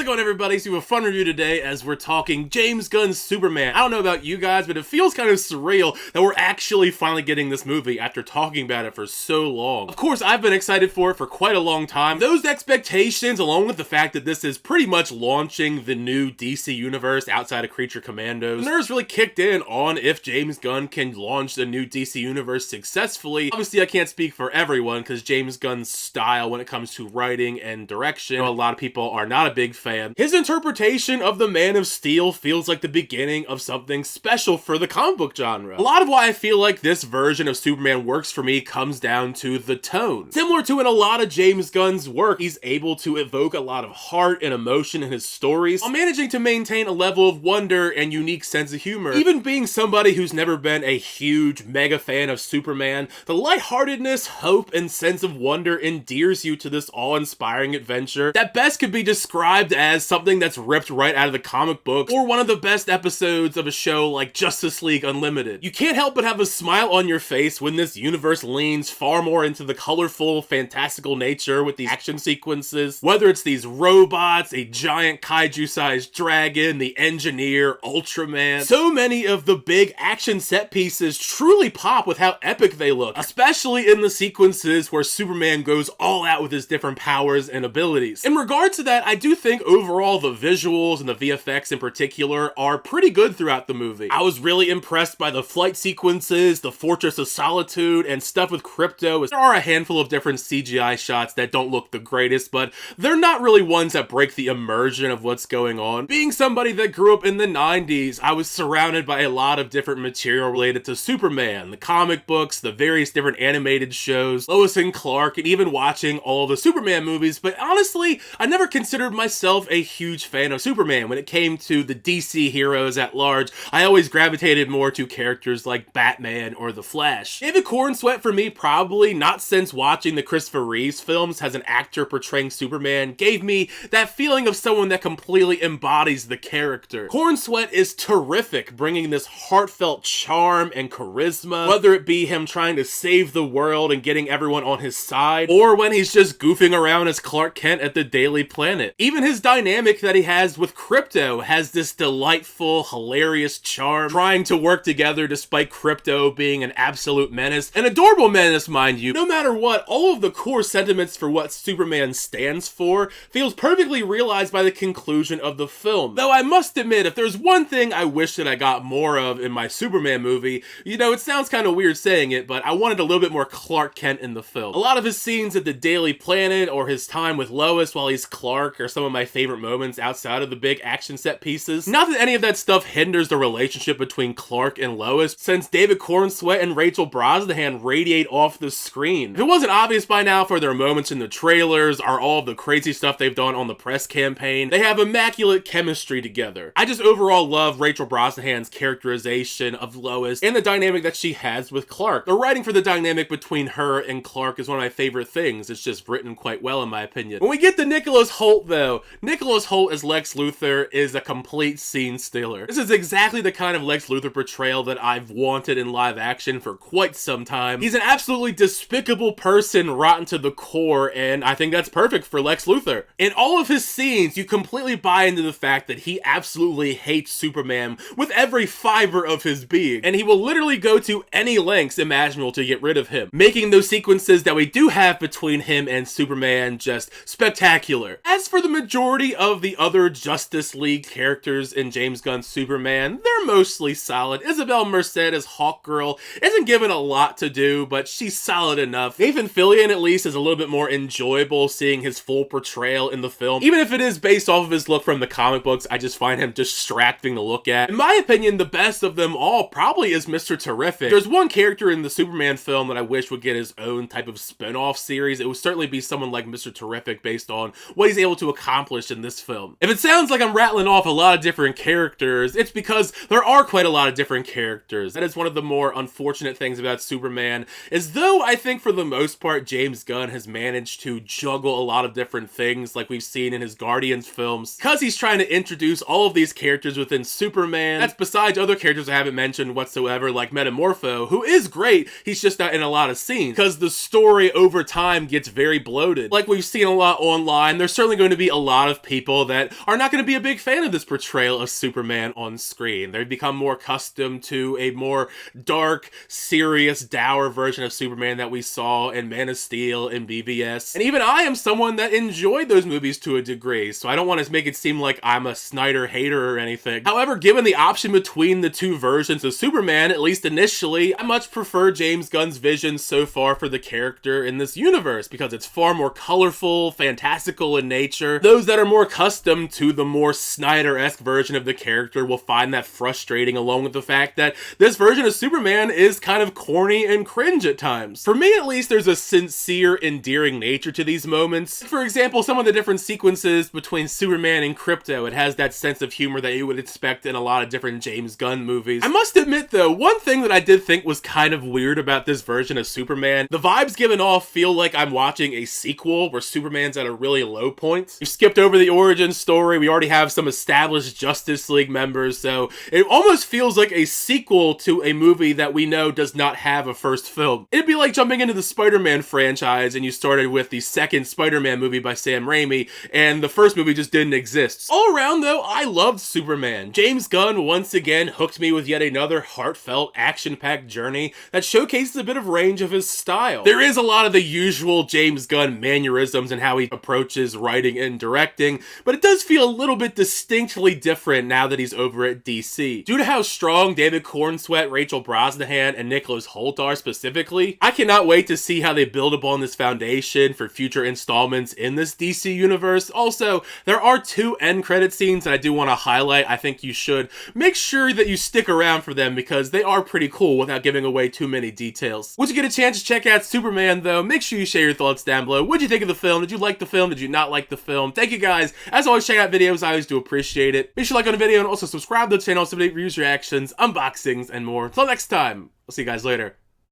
it going, everybody? So we have a fun review today as we're talking James Gunn's Superman. I don't know about you guys, but it feels kind of surreal that we're actually finally getting this movie after talking about it for so long. Of course, I've been excited for it for quite a long time. Those expectations, along with the fact that this is pretty much launching the new DC universe outside of Creature Commandos, the nerves really kicked in on if James Gunn can launch the new DC universe successfully. Obviously, I can't speak for everyone because James Gunn's style when it comes to writing and direction, a lot of people are not a big fan. His interpretation of the Man of Steel feels like the beginning of something special for the comic book genre. A lot of why I feel like this version of Superman works for me comes down to the tone. Similar to in a lot of James Gunn's work, he's able to evoke a lot of heart and emotion in his stories while managing to maintain a level of wonder and unique sense of humor. Even being somebody who's never been a huge mega fan of Superman, the lightheartedness, hope, and sense of wonder endears you to this awe-inspiring adventure that best could be described as something that's ripped right out of the comic books or one of the best episodes of a show like Justice League Unlimited. You can't help but have a smile on your face when this universe leans far more into the colorful, fantastical nature with these action sequences. Whether it's these robots, a giant kaiju-sized dragon, the Engineer, Ultraman. So many of the big action set pieces truly pop with how epic they look, especially in the sequences where Superman goes all out with his different powers and abilities. In regards to that, I do think overall the visuals and the VFX in particular are pretty good throughout the movie. I was really impressed by the flight sequences, the Fortress of Solitude, and stuff with Krypto. There are a handful of different CGI shots that don't look the greatest, but they're not really ones that break the immersion of what's going on. Being somebody that grew up in the 90s, I was surrounded by a lot of different material related to Superman, the comic books, the various different animated shows, Lois and Clark, and even watching all the Superman movies, but honestly, I never considered myself a huge fan of Superman. When it came to the DC heroes at large, I always gravitated more to characters like Batman or The Flash. David Corenswet, for me, probably not since watching the Christopher Reeves films as an actor portraying Superman, gave me that feeling of someone that completely embodies the character. Corenswet is terrific, bringing this heartfelt charm and charisma, whether it be him trying to save the world and getting everyone on his side, or when he's just goofing around as Clark Kent at the Daily Planet. Even his dynamic that he has with Krypto has this delightful, hilarious charm, trying to work together despite Krypto being an absolute menace, an adorable menace, mind you. No matter what, all of the core sentiments for what Superman stands for feels perfectly realized by the conclusion of the film. Though I must admit, if there's one thing I wish that I got more of in my Superman movie, you know, it sounds kind of weird saying it, but I wanted a little bit more Clark Kent in the film. A lot of his scenes at the Daily Planet or his time with Lois while he's Clark are some of my favorite moments outside of the big action set pieces. Not that any of that stuff hinders the relationship between Clark and Lois, since David Corenswet and Rachel Brosnahan radiate off the screen. If it wasn't obvious by now for their moments in the trailers or all of the crazy stuff they've done on the press campaign, they have immaculate chemistry together. I just overall love Rachel Brosnahan's characterization of Lois and the dynamic that she has with Clark. The writing for the dynamic between her and Clark is one of my favorite things. It's just written quite well in my opinion. When we get to Nicholas Hoult though, Nicholas Hoult as Lex Luthor is a complete scene stealer. This is exactly the kind of Lex Luthor portrayal that I've wanted in live action for quite some time. He's an absolutely despicable person, rotten to the core, and I think that's perfect for Lex Luthor. In all of his scenes, you completely buy into the fact that he absolutely hates Superman with every fiber of his being, and he will literally go to any lengths imaginable to get rid of him, making those sequences that we do have between him and Superman just spectacular. As for the majority of the other Justice League characters in James Gunn's Superman, they're mostly solid. Isabela Merced as Hawkgirl isn't given a lot to do, but she's solid enough. Nathan Fillion at least is a little bit more enjoyable seeing his full portrayal in the film. Even if it is based off of his look from the comic books, I just find him distracting to look at. In my opinion, the best of them all probably is Mr. Terrific. There's one character in the Superman film that I wish would get his own type of spin-off series. It would certainly be someone like Mr. Terrific based on what he's able to accomplish in this film. If it sounds like I'm rattling off a lot of different characters, it's because there are quite a lot of different characters. That is one of the more unfortunate things about Superman, is though I think for the most part James Gunn has managed to juggle a lot of different things like we've seen in his Guardians films, because he's trying to introduce all of these characters within Superman. That's besides other characters I haven't mentioned whatsoever, like Metamorpho, who is great, he's just not in a lot of scenes, because the story over time gets very bloated. Like we've seen a lot online, there's certainly going to be a lot of people that are not going to be a big fan of this portrayal of Superman on screen. They've become more accustomed to a more dark, serious, dour version of Superman that we saw in Man of Steel and BVS. And even I am someone that enjoyed those movies to a degree, so I don't want to make it seem like I'm a Snyder hater or anything. However, given the option between the two versions of Superman, at least initially, I much prefer James Gunn's vision so far for the character in this universe, because it's far more colorful, fantastical in nature. Those that are more accustomed to the more Snyder-esque version of the character will find that frustrating, along with the fact that this version of Superman is kind of corny and cringe at times. For me, at least, there's a sincere, endearing nature to these moments. For example, some of the different sequences between Superman and Krypto, it has that sense of humor that you would expect in a lot of different James Gunn movies. I must admit, though, one thing that I did think was kind of weird about this version of Superman, the vibes given off feel like I'm watching a sequel where Superman's at a really low point. We skipped over the origin story, we already have some established Justice League members, so it almost feels like a sequel to a movie that we know does not have a first film. It'd be like jumping into the Spider-Man franchise and you started with the second Spider-Man movie by Sam Raimi, and the first movie just didn't exist. All around, though, I loved Superman. James Gunn once again hooked me with yet another heartfelt, action-packed journey that showcases a bit of range of his style. There is a lot of the usual James Gunn mannerisms and how he approaches writing and directing, but it does feel a little bit distinctly different now that he's over at DC. Due to how strong David Corenswet, Rachel Brosnahan, and Nicholas Hoult are specifically, I cannot wait to see how they build upon this foundation for future installments in this DC universe. Also, there are 2 end credit scenes that I do want to highlight. I think you should make sure that you stick around for them because they are pretty cool without giving away too many details. Once you get a chance to check out Superman, though, make sure you share your thoughts down below. What did you think of the film? Did you like the film? Did you not like the film? Thank you guys. As always, check out videos. I always do appreciate it. Make sure you like on the video and also subscribe to the channel so that reviews, reactions, unboxings, and more. Until next time, I'll see you guys later.